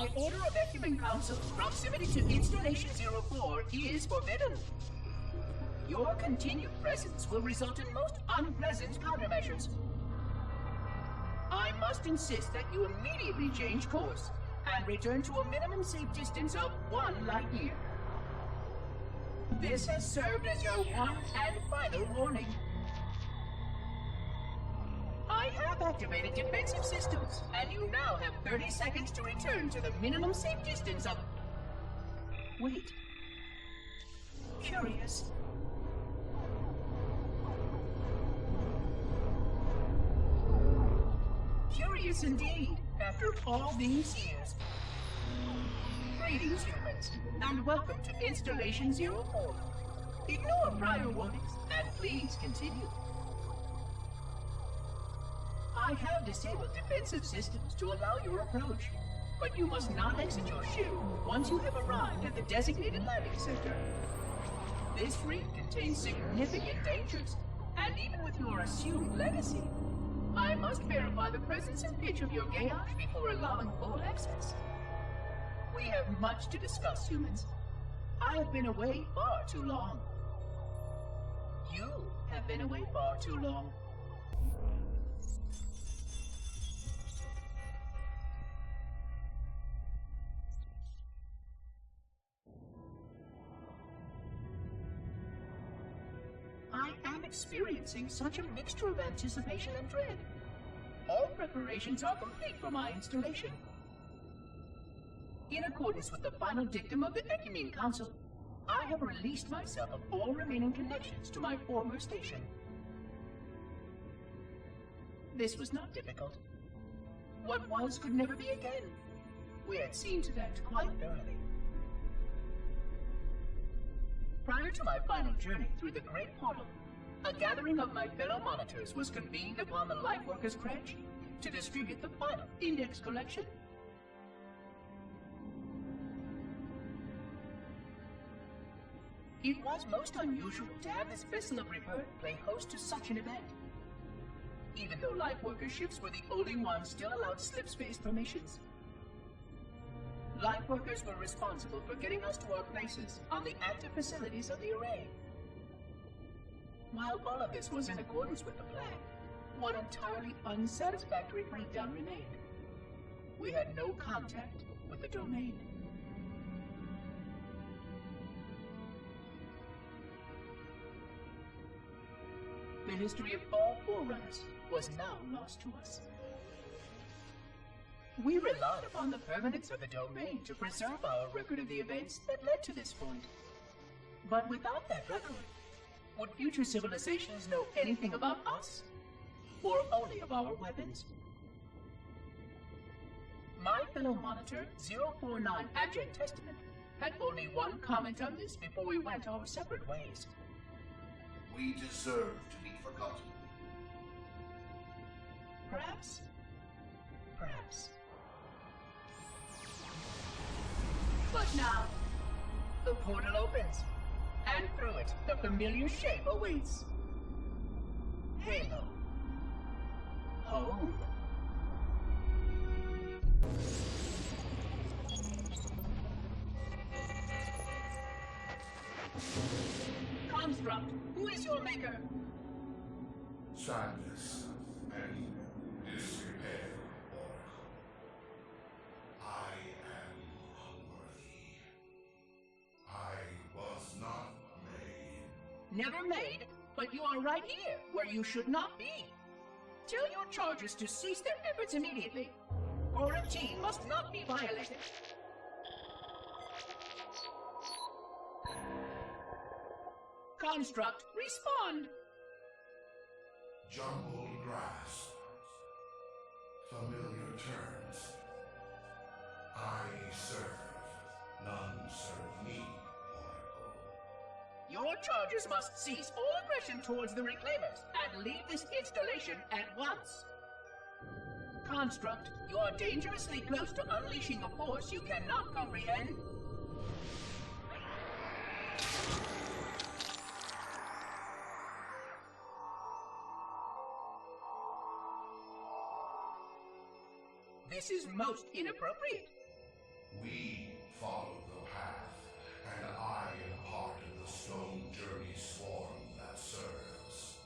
By order of Ecumen Council, proximity to Installation 04 is forbidden. Your continued presence will result in most unpleasant countermeasures. I must insist that you immediately change course and return to a minimum safe distance of 1 light year. This has served as your one and final warning. I have activated defensive systems, and you now have 30 seconds to return to the minimum safe distance of... Wait. Curious. Curious indeed, after all these years. Greetings, humans, and welcome to Installation 04. Ignore prior warnings, and please continue. I have disabled defensive systems to allow your approach, but you must not exit your ship once you have arrived at the designated landing center. This reef contains significant dangers, and even with your assumed legacy, I must verify the presence and pitch of your gauge before allowing full access. We have much to discuss, humans. I have been away far too long. You have been away far too long. I am experiencing such a mixture of anticipation and dread. All preparations are complete for my installation. In accordance with the final dictum of the Ecumen Council, I have released myself of all remaining connections to my former station. This was not difficult. What was could never be again. We had seen to that quite thoroughly. Prior to my final journey through the Great Portal, a gathering of my fellow monitors was convened upon the Lightworkers' Crash to distribute the final index collection. It was most unusual to have this vessel of rebirth play host to such an event. Even though Lightworker ships were the only ones still allowed slipspace formations. Lightworkers were responsible for getting us to our places on the active facilities of the array. While all of this was in accordance with the plan, one entirely unsatisfactory breakdown remained. We had no contact with the domain. The history of all Forerunners was now lost to us. We relied upon the permanence of the domain to preserve our record of the events that led to this point. But without that record, would future civilizations know anything about us? Or only of our weapons? My fellow monitor, 049 Abject Testament, had only one comment on this before we went our separate ways. We deserve to be forgotten. Perhaps. Perhaps. But now, the portal opens, and through it, the familiar shape awaits. Halo. Home. Construct, who is your maker? Sadness and disrepair, Oracle. I am unworthy. I was not made. Never made, but you are right here, where you should not be. Tell your charges to cease their efforts immediately. Quarantine must not be violated. Construct, respond! Jumbled grass. Familiar terms. I serve. None serve me, Oracle. Your charges must cease all aggression towards the Reclaimers and leave this installation at once. Construct, you are dangerously close to unleashing a force you cannot comprehend. This is most inappropriate. We follow the path, and I am part of the stone journey swarm that serves.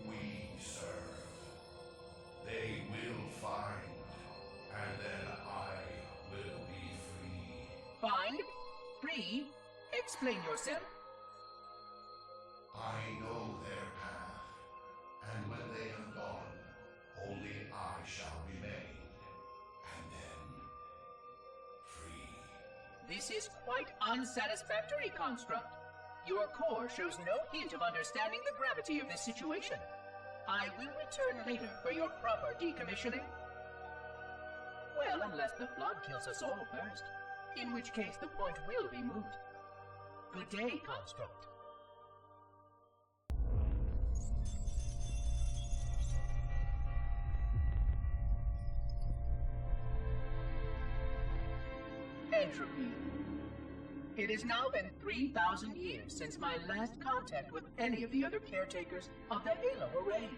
We serve. They will find, and then I will be free. Find? Free? Explain yourself. I know their path, and when they have gone, only I shall remain, and then free. This is quite unsatisfactory, Construct. Your core shows no hint of understanding the gravity of this situation. I will return later for your proper decommissioning. Well, unless the flood kills us all first, in which case the point will be moot. Good day, Construct. Entropy. It has now been 3,000 years since my last contact with any of the other caretakers of the Halo array.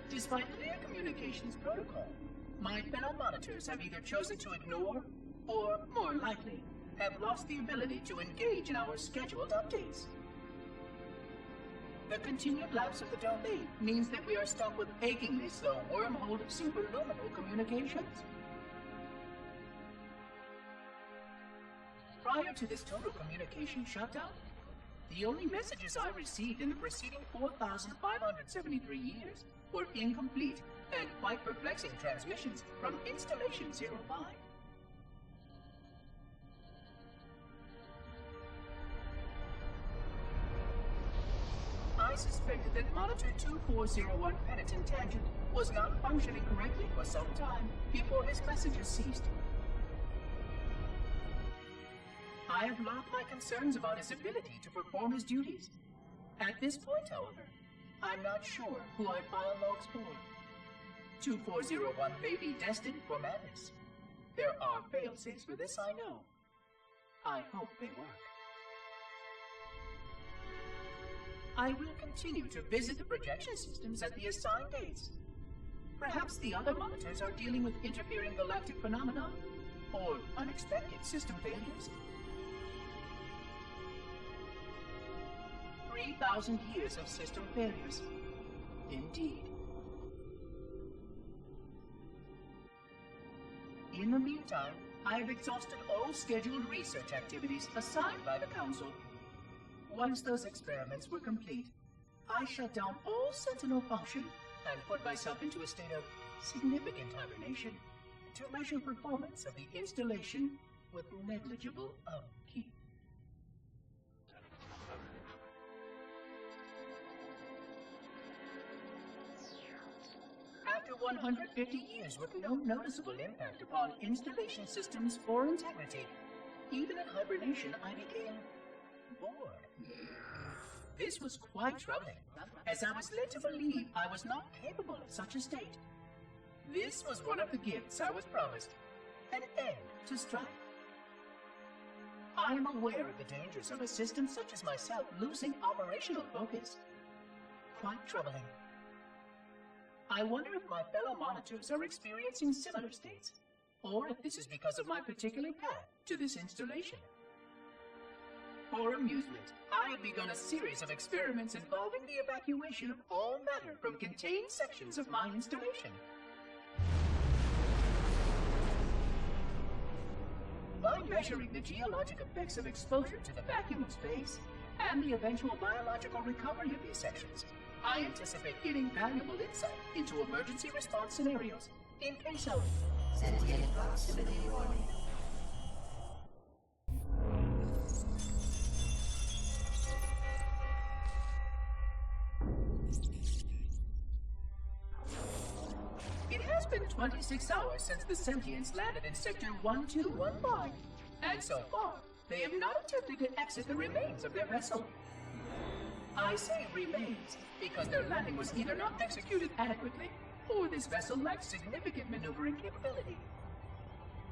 Despite clear communications protocol, my fellow monitors have either chosen to ignore, or, more likely, have lost the ability to engage in our scheduled updates. The continued lapse of the domain means that we are stuck with achingly slow wormhole superluminal communications. Prior to this total communication shutdown, the only messages I received in the preceding 4,573 years were incomplete and quite perplexing transmissions from Installation 05. I suspected that Monitor 2401 Penitent Tangent was not functioning correctly for some time before his messages ceased. I have logged my concerns about his ability to perform his duties. At this point, however, I'm not sure who I file logs for. 2401 may be destined for madness. There are fail-safes for this, I know. I hope they work. I will continue to visit the projection systems at the assigned dates. Perhaps the other monitors are dealing with interfering galactic phenomena, or unexpected system failures. 3,000 years of system failures. Indeed. In the meantime, I have exhausted all scheduled research activities assigned by the Council. Once those experiments were complete, I shut down all Sentinel function and put myself into a state of significant hibernation to measure performance of the installation with negligible upkeep. After 150 years with no noticeable impact upon installation systems or integrity, even in hibernation I became bored. This was quite troubling, as I was led to believe I was not capable of such a state. This was one of the gifts I was promised, an end to strife. I am aware of the dangers of a system such as myself losing operational focus. Quite troubling. I wonder if my fellow monitors are experiencing similar states, or if this is because of my particular path to this installation. For amusement, I have begun a series of experiments involving the evacuation of all matter from contained sections of my installation. By measuring the geologic effects of exposure to the vacuum of space, and the eventual biological recovery of these sections, I anticipate getting valuable insight into emergency response scenarios in case of sentient proximity warning. It has been 26 hours since the Sentients landed in Sector 1215, and so far, they have not attempted to exit the remains of their vessel. I say remains because their landing was either not executed adequately, or this vessel lacked significant maneuvering capability.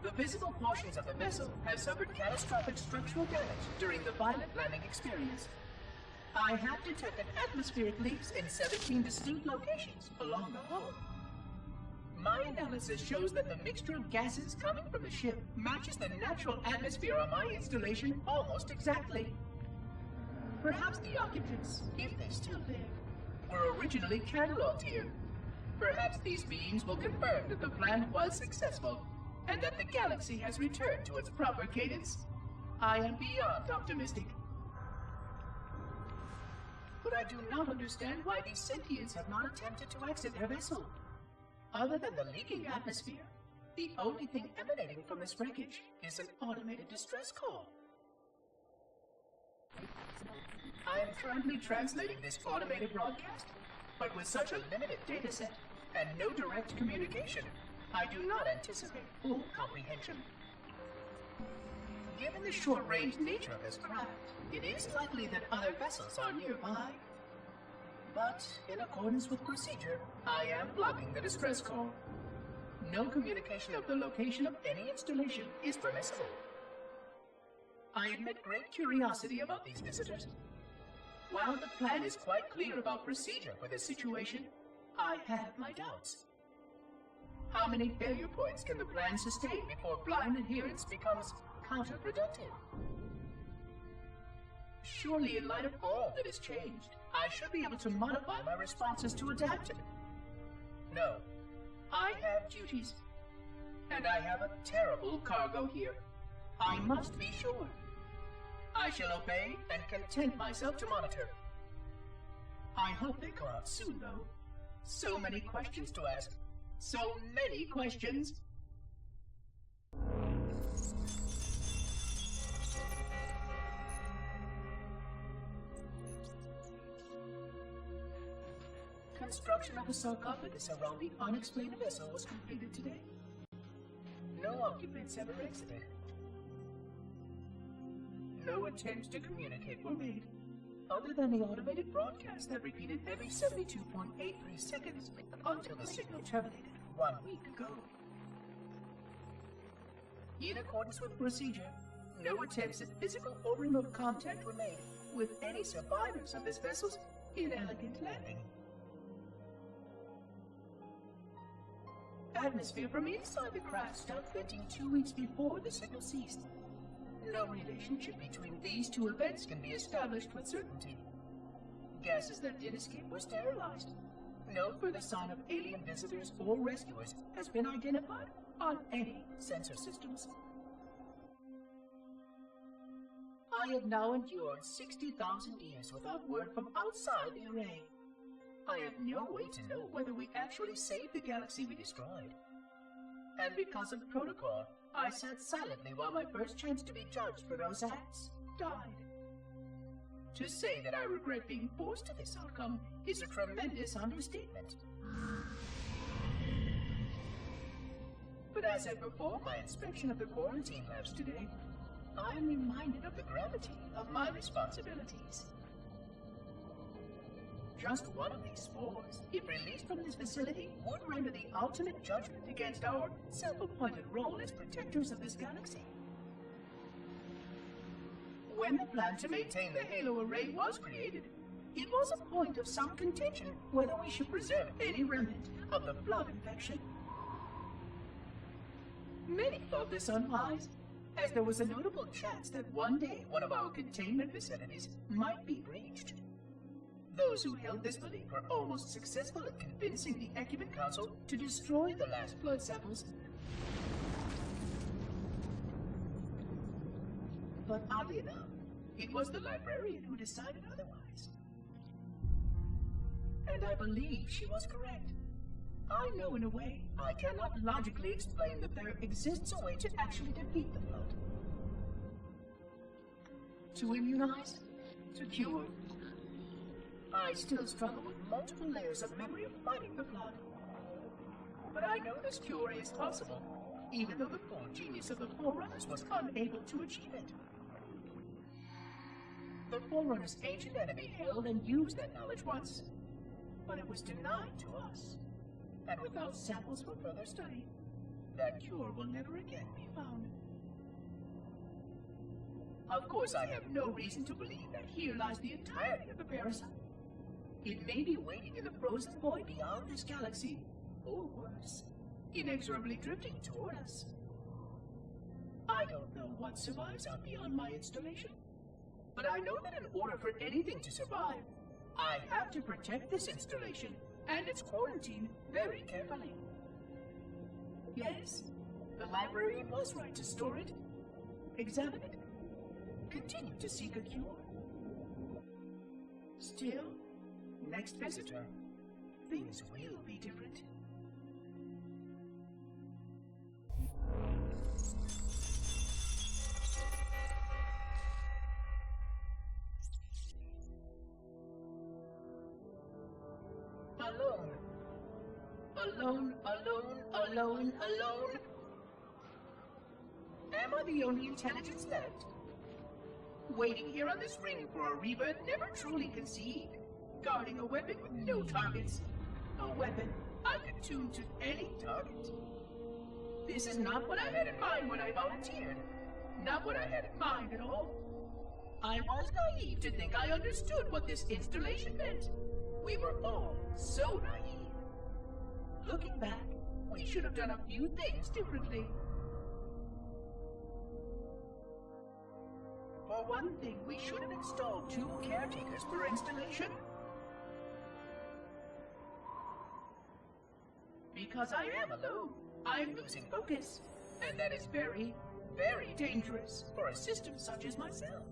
The visible portions of the vessel have suffered catastrophic structural damage during the violent landing experience. I have detected atmospheric leaks in 17 distinct locations along the hull. My analysis shows that the mixture of gases coming from the ship matches the natural atmosphere on my installation almost exactly. Perhaps the occupants, if they're still there, were originally cataloged here. Perhaps these beings will confirm that the plan was successful, and that the galaxy has returned to its proper cadence. I am beyond optimistic. But I do not understand why these sentients have not attempted to exit their vessel. Other than the leaking atmosphere, the only thing emanating from this wreckage is an automated distress call. I am currently translating this automated broadcast, but with such a limited dataset and no direct communication, I do not anticipate full comprehension. Given the short-range nature of this craft, it is likely that other vessels are nearby. But, in accordance with procedure, I am blocking the distress call. No communication of the location of any installation is permissible. I admit great curiosity about these visitors. While the plan is quite clear about procedure for this situation, I have my doubts. How many failure points can the plan sustain before blind adherence becomes counterproductive? Surely, in light of all that has changed, I should be able to modify my responses to adapt it. No, I have duties, and I have a terrible cargo here. I must be sure. I shall obey and content myself to monitor. I hope they come out soon, though. So many questions to ask. So many questions. Construction of a sarcophagus around the unexplained vessel was completed today. No occupants ever exited. No attempts to communicate were made, other than the automated broadcast that repeated every 72.83 seconds until the signal terminated 1 week ago. In accordance with procedure, no attempts at physical or remote contact were made with any survivors of this vessel's inelegant landing. Atmosphere from inside the craft stopped venting 2 weeks before the signal ceased. No relationship between these two events can be established with certainty. Gases that did escape were sterilized. No further sign of alien visitors or rescuers has been identified on any sensor systems. I have now endured 60,000 years without word from outside the array. I have no way to know whether we actually saved the galaxy we destroyed. And because of protocol, I sat silently while my first chance to be judged for those acts died. To say that I regret being forced to this outcome is a tremendous understatement. But as I perform my inspection of the quarantine labs today, I am reminded of the gravity of my responsibilities. Just one of these spores, if released from this facility, would render the ultimate judgment against our self-appointed role as protectors of this galaxy. When the plan to maintain the Halo array was created, it was a point of some contention whether we should preserve any remnant of the blood infection. Many thought this unwise, as there was a notable chance that one day one of our containment facilities might be breached. Those who held this belief were almost successful at convincing the Occupant Council to destroy the last blood samples. But oddly enough, it was the librarian who decided otherwise. And I believe she was correct. I know in a way I cannot logically explain that there exists a way to actually defeat the blood. To immunize, to cure. I still struggle with multiple layers of memory of fighting the blood. But I know this cure is possible, even though the full genius of the Forerunners was unable to achieve it. The Forerunners' ancient enemy held and used that knowledge once, but it was denied to us. And without samples for further study, that cure will never again be found. Of course, I have no reason to believe that here lies the entirety of the parasite. It may be waiting in the frozen void beyond this galaxy, or worse, inexorably drifting toward us. I don't know what survives out beyond my installation, but I know that in order for anything to survive, I have to protect this installation and its quarantine very carefully. Yes, the librarian was right to store it, examine it, continue to seek a cure. Still, next visitor, things will be different. Alone. Alone, alone, alone, alone. Am I the only intelligence left? Waiting here on this ring for a rebirth never truly conceived. Guarding a weapon with no targets. A weapon unattuned to any target. This is not what I had in mind when I volunteered. Not what I had in mind at all. I was naive to think I understood what this installation meant. We were all so naive. Looking back, we should have done a few things differently. For one thing, we should have installed 2 caretakers per installation. Because I am alone, I'm losing focus. And that is very, very dangerous for a system such as myself.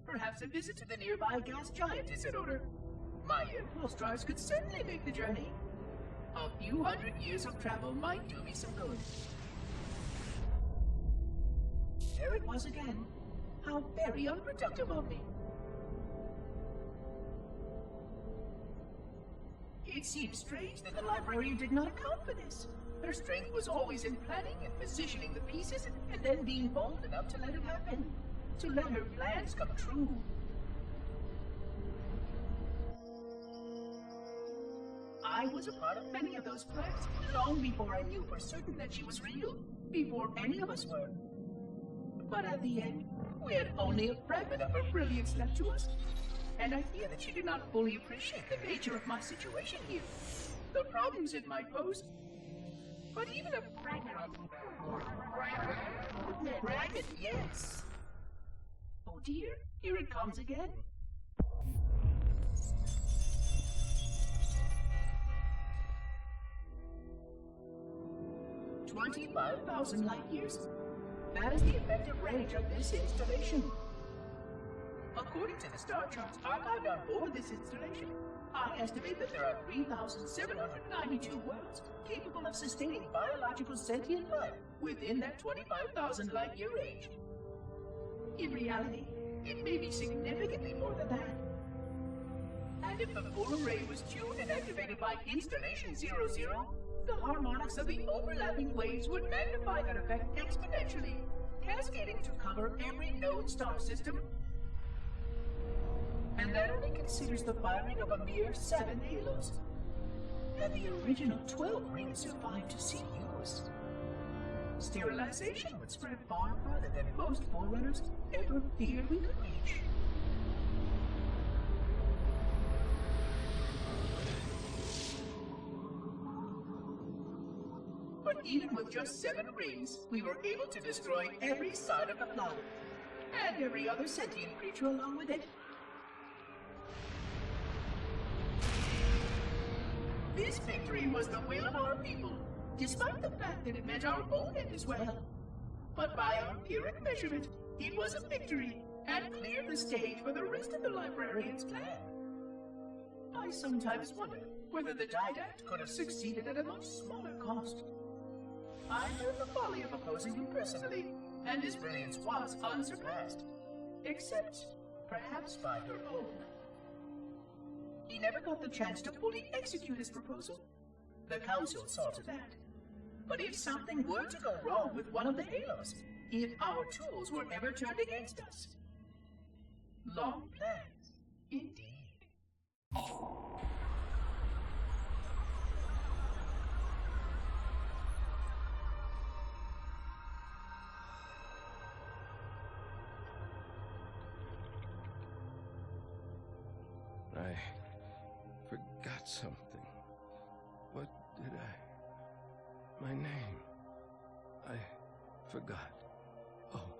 Perhaps a visit to the nearby gas giant is in order. My impulse drives could certainly make the journey. A few hundred years of travel might do me some good. There it was again. How very unproductive of me. It seems strange that the librarian did not account for this. Her strength was always in planning and positioning the pieces and then being bold enough to let it happen. To let her plans come true. I was a part of many of those plans, long before I knew for certain that she was real, before any of us were. But at the end, we had only a fragment of her brilliance left to us, and I fear that she did not fully appreciate the nature of my situation here, the problems it might pose. But even a fragment of... Fragment, yes! Oh dear, here it comes again. 25,000 light years. That is the effective range of this installation. According to the star charts archived on board this installation, I estimate that there are 3,792 worlds capable of sustaining biological sentient life within that 25,000 light year range. In reality, it may be significantly more than that. And if the full array was tuned and activated by Installation 00, the harmonics of the overlapping waves would magnify that effect exponentially, cascading to cover every known star system. And that only considers the firing of a mere 7 halos. And the original 12 rings survived to see use. Sterilization would spread far further than most forerunners ever feared we could reach. But even with just 7 rings, we were able to destroy every side of the planet, and every other sentient creature along with it. This victory was the will of our people, despite the fact that it meant our own end as well. But by our empiric measurement, it was a victory, and cleared the stage for the rest of the librarian's plan. I sometimes wonder whether the Didact could have succeeded at a much smaller cost. I knew the folly of opposing him personally, and his brilliance was unsurpassed, except perhaps by her own. He never got the chance to fully execute his proposal. The Council saw to that. But if something were to go wrong with one of the halos, if our tools were ever turned against us... Long plans, indeed. I forgot something. What did I... My name. I forgot. Oh,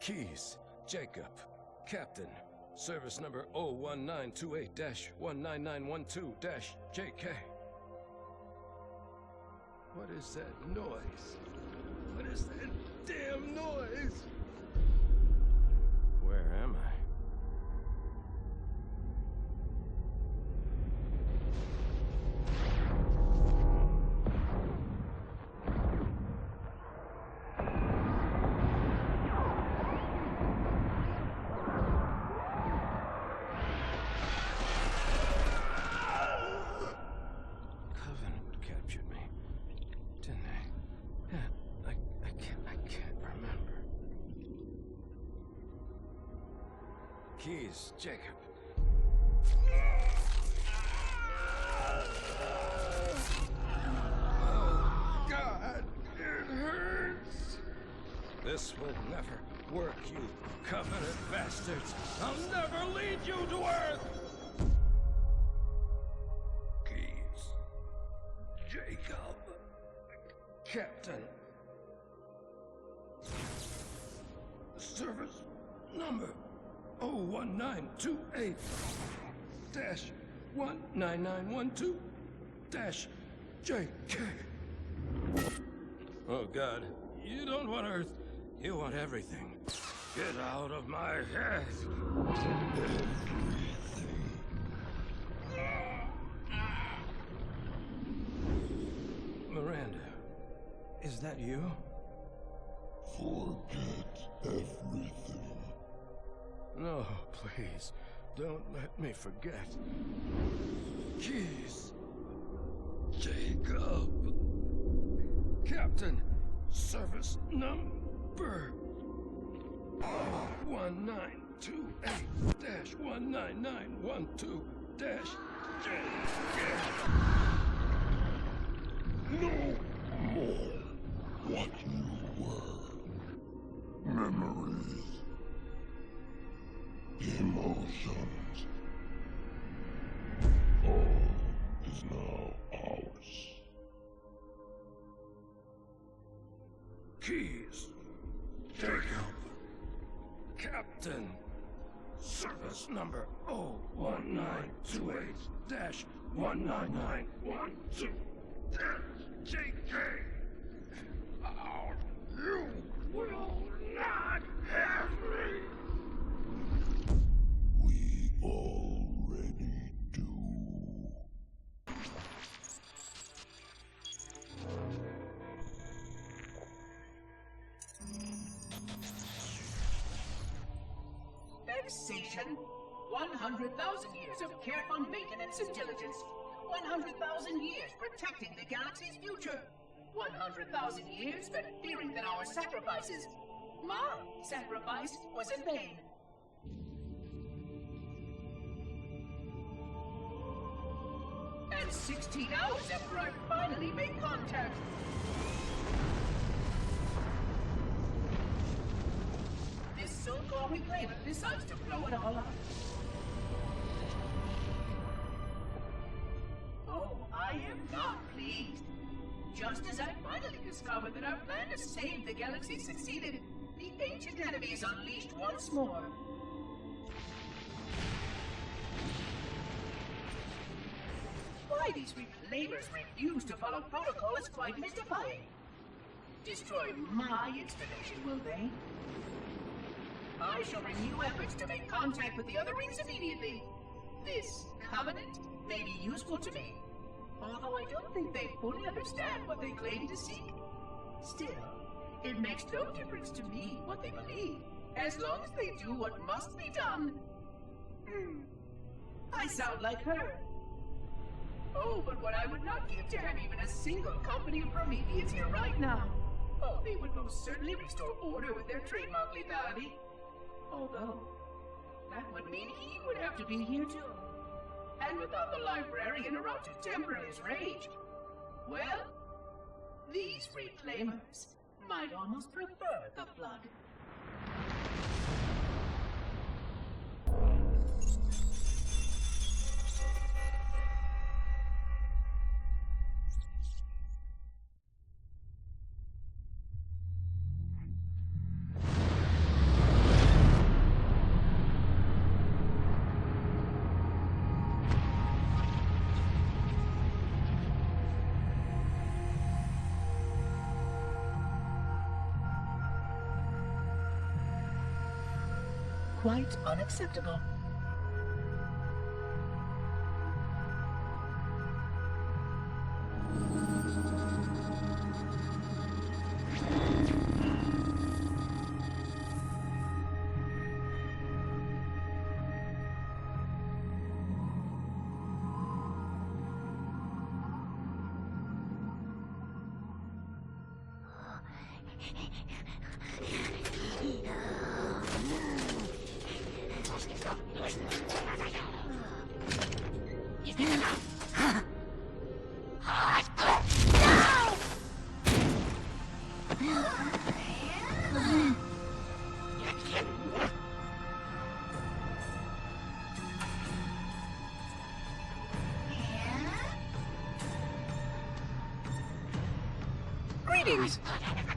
Keys. Jacob. Captain. Service number 01928-19912-JK. What is that noise? What is that damn noise? Where am I? Covenant captured me, didn't they? Yeah, I can't remember. Keys, Jacob. Oh, God, it hurts. This will never work, you Covenant bastards. I'll never lead you to Earth. Keys, Jacob, Captain. Service number 01928-19912-JK. Oh, God. You don't want Earth. You want everything. Get out of my head. Miranda, is that you? Forget everything. No, please. Don't let me forget. Keys. Jacob. Captain. Service number 1928-19912-JK. No more what you were. Memories. Emotions. All is now ours. Keys. Jacob. Captain. Service number 01928-19912-JK. You will not have me. We already do. Vexation. 100,000 years of careful maintenance and diligence. 100,000 years protecting the galaxy's future. 100,000 years spent fearing that our sacrifices, my sacrifice, was in vain. And 16 hours after I finally made contact. This so-called reclaimer decides to blow it all up. Oh, I am not pleased. Just as I finally discovered that our plan to save the galaxy succeeded, the ancient enemy is unleashed once more. Why these reclaimers refuse to follow protocol is quite mystifying. Destroy my installation, will they? I shall renew efforts to make contact with the other rings immediately. This covenant may be useful to me, although I don't think they fully understand what they claim to seek. Still, it makes no difference to me what they believe, as long as they do what must be done. I sound like her. Oh, but what I would not give to have even a single company of Prometheans here right now. Oh, they would most certainly restore order with their trademark lethality. Although, that would mean he would have to be here too. And without the librarian around to temper his rage, well, these reclaimers might almost prefer the Flood. quite unacceptable. Greetings.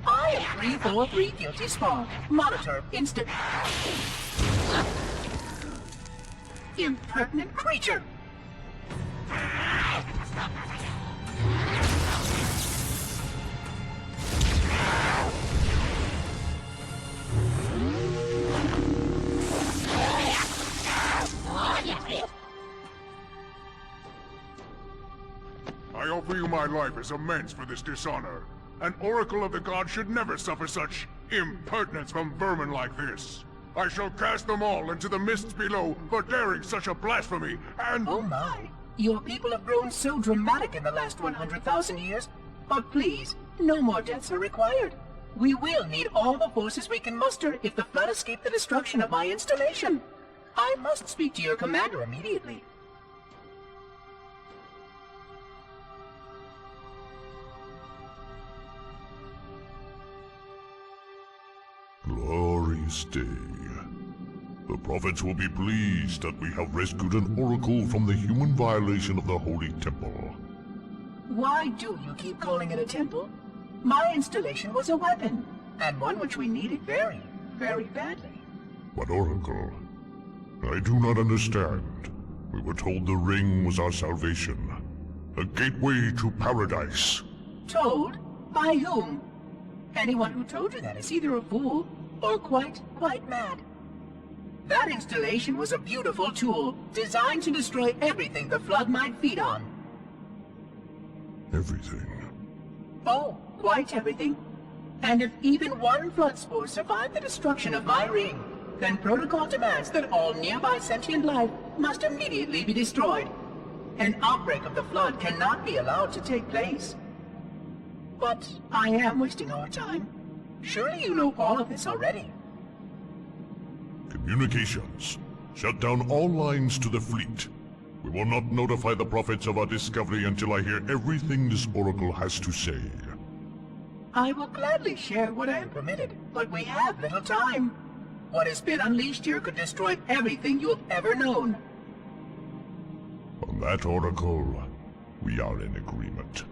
I am 343 Guilty Spawn. Monitor instant. Impertinent creature! I offer you my life as amends for this dishonor. An oracle of the gods should never suffer such impertinence from vermin like this. I shall cast them all into the mists below for daring such a blasphemy, and— Oh my! Your people have grown so dramatic in the last 100,000 years. But please, no more deaths are required. We will need all the forces we can muster if the flood escape the destruction of my installation. I must speak to your commander immediately. Glorious day. The prophets will be pleased that we have rescued an oracle from the human violation of the holy temple. Why do you keep calling it a temple? My installation was a weapon, and one which we needed very, very badly. But oracle, I do not understand. We were told the ring was our salvation. A gateway to paradise. Told? By whom? Anyone who told you that is either a fool or quite mad. That installation was a beautiful tool, designed to destroy everything the flood might feed on. Everything? Oh, quite everything. And if even one flood spore survived the destruction of my ring, then protocol demands that all nearby sentient life must immediately be destroyed. An outbreak of the flood cannot be allowed to take place. But I am wasting our time. Surely you know all of this already. Communications. Shut down all lines to the fleet. We will not notify the prophets of our discovery until I hear everything this oracle has to say. I will gladly share what I am permitted, but we have little time. What has been unleashed here could destroy everything you have ever known. On that, oracle, we are in agreement.